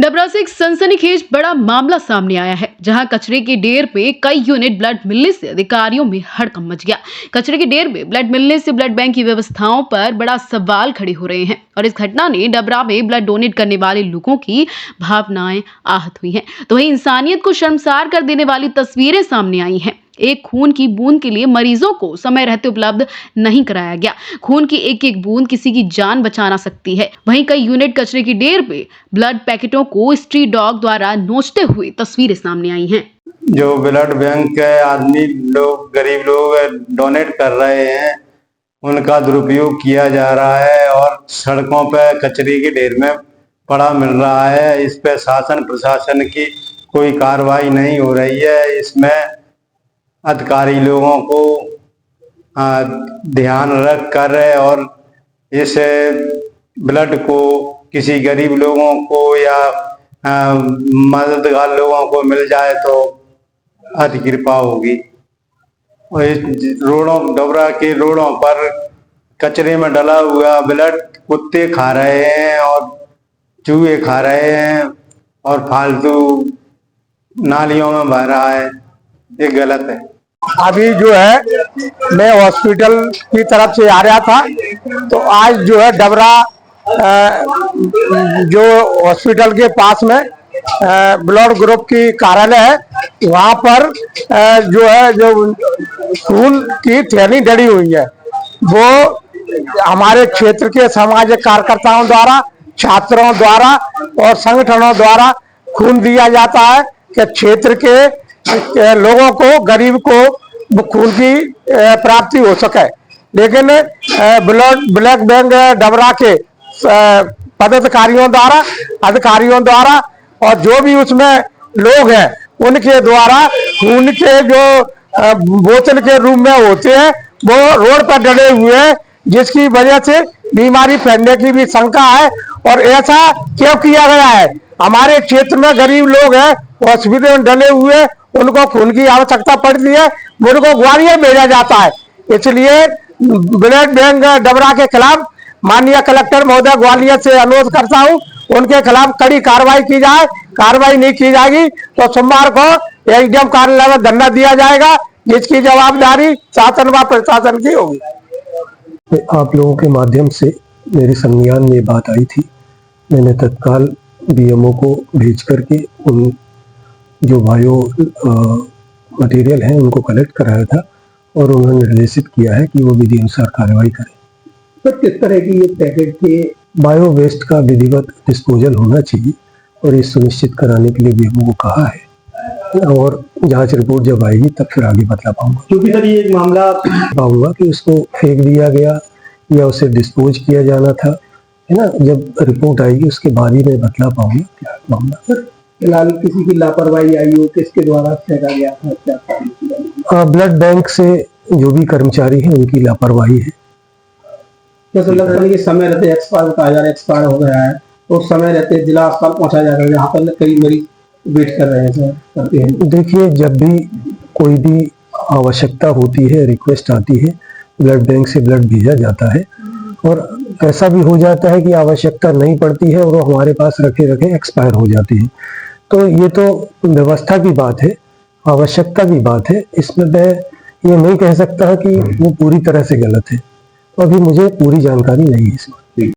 डबरा से एक सनसनीखेज बड़ा मामला सामने आया है, जहां कचरे के ढेर पे कई यूनिट ब्लड मिलने से अधिकारियों में हड़कंप मच गया। कचरे के ढेर में ब्लड मिलने से ब्लड बैंक की व्यवस्थाओं पर बड़ा सवाल खड़े हो रहे हैं और इस घटना ने डबरा में ब्लड डोनेट करने वाले लोगों की भावनाएं आहत हुई हैं। तो वहीं इंसानियत को शर्मसार कर देने वाली तस्वीरें सामने आई हैं। एक खून की बूंद के लिए मरीजों को समय रहते उपलब्ध नहीं कराया गया। खून की एक एक बूंद किसी की जान बचा सकती है। वहीं कई यूनिट कचरे की ढेर पे ब्लड पैकेटों को स्ट्रीट डॉग द्वारा नोचते हुए तस्वीरें सामने आई हैं। जो ब्लड बैंक के आदमी लोग, गरीब लोग डोनेट कर रहे हैं, उनका दुरुपयोग किया जा रहा है और सड़कों पे कचरे के ढेर में पड़ा मिल रहा है। इस पे शासन प्रशासन की कोई कार्रवाई नहीं हो रही है। इसमें अधिकारी लोगों को ध्यान रख कर और इस ब्लड को किसी गरीब लोगों को या मददगार लोगों को मिल जाए तो अति कृपा होगी। और इस डबरा के रोडों पर कचरे में डला हुआ ब्लड कुत्ते खा रहे हैं और चूहे खा रहे हैं और फालतू नालियों में बह रहा है। ये गलत है। अभी जो है मैं हॉस्पिटल की तरफ से आ रहा था, तो आज जो है डबरा जो हॉस्पिटल के पास में ब्लड ग्रुप की कार्यालय है, वहाँ पर जो है जो खून की थैली डली हुई है, वो हमारे क्षेत्र के सामाजिक कार्यकर्ताओं द्वारा, छात्रों द्वारा और संगठनों द्वारा खून दिया जाता है कि क्षेत्र के लोगों को, गरीब को खून की प्राप्ति हो सके। लेकिन ब्लड बैंक डबरा के पदाधिकारियों द्वारा, अधिकारियों द्वारा और जो भी उसमें लोग हैं, उनके द्वारा खून के जो बोतल के रूप में होते हैं वो रोड पर डले हुए हैं, जिसकी वजह से बीमारी फैलने की भी शंका है। और ऐसा क्यों किया गया है? हमारे क्षेत्र में गरीब लोग हैं, हॉस्पिटल में डले हुए, उनको खून की आवश्यकता पड़ती है, उनको ग्वालियर भेजा जाता है। इसलिए ब्लड बैंक डबरा के खिलाफ माननीय कलेक्टर महोदय ग्वालियर से अनुरोध करता हूं, उनके खिलाफ कड़ी कार्रवाई की जाए। कार्रवाई नहीं की जाएगी तो सोमवार को एसडीएम कार्यालय में धरना दिया जाएगा, जिसकी जवाबदारी शासन व प्रशासन की होगी। आप लोगों के माध्यम से मेरे संज्ञान में बात आई थी। मैंने तत्काल बीएमओ को भेज करके उन जो बायो मटेरियल हैं उनको कलेक्ट कराया था और उन्होंने निर्देशित किया है कि वो विधि अनुसार कार्रवाई करें। तो किस तरह की ये पैकेट के बायो वेस्ट का विधिवत डिस्पोजल होना चाहिए और ये सुनिश्चित कराने के लिए बीएमओ को कहा है और जांच रिपोर्ट जब आएगी तब फिर आगे बतला पाऊंगा। क्योंकि सर ये मामला पाऊंगा कि उसको फेंक दिया गया या उसे डिस्पोज किया जाना था, है ना। जब रिपोर्ट आएगी उसके बाद ही मैं बतला पाऊंगा क्या मामला। फिलहाल किसी की लापरवाही आई हो, किसके द्वारा फेंका गया था, क्या ब्लड बैंक से जो भी कर्मचारी हैं उनकी लापरवाही है। जैसे लगता है कि समय रहते एक्सपायर कहा जा रहा है, एक्सपायर हो गया है, तो समय रहते जिला अस्पताल पहुंचाया जा रहा है, यहाँ पर कई मरीज वेट कर रहे हैं सर, करते हैं। देखिए, जब भी कोई भी आवश्यकता होती है, रिक्वेस्ट आती है, ब्लड बैंक से ब्लड भेजा जाता है और ऐसा भी हो जाता है कि आवश्यकता नहीं पड़ती है और वो हमारे पास रखे रखे एक्सपायर हो जाती है। तो ये तो व्यवस्था की बात है, आवश्यकता की बात है। इसमें मैं ये नहीं कह सकता कि वो पूरी तरह से गलत है, तो अभी मुझे पूरी जानकारी नहीं है इसमें।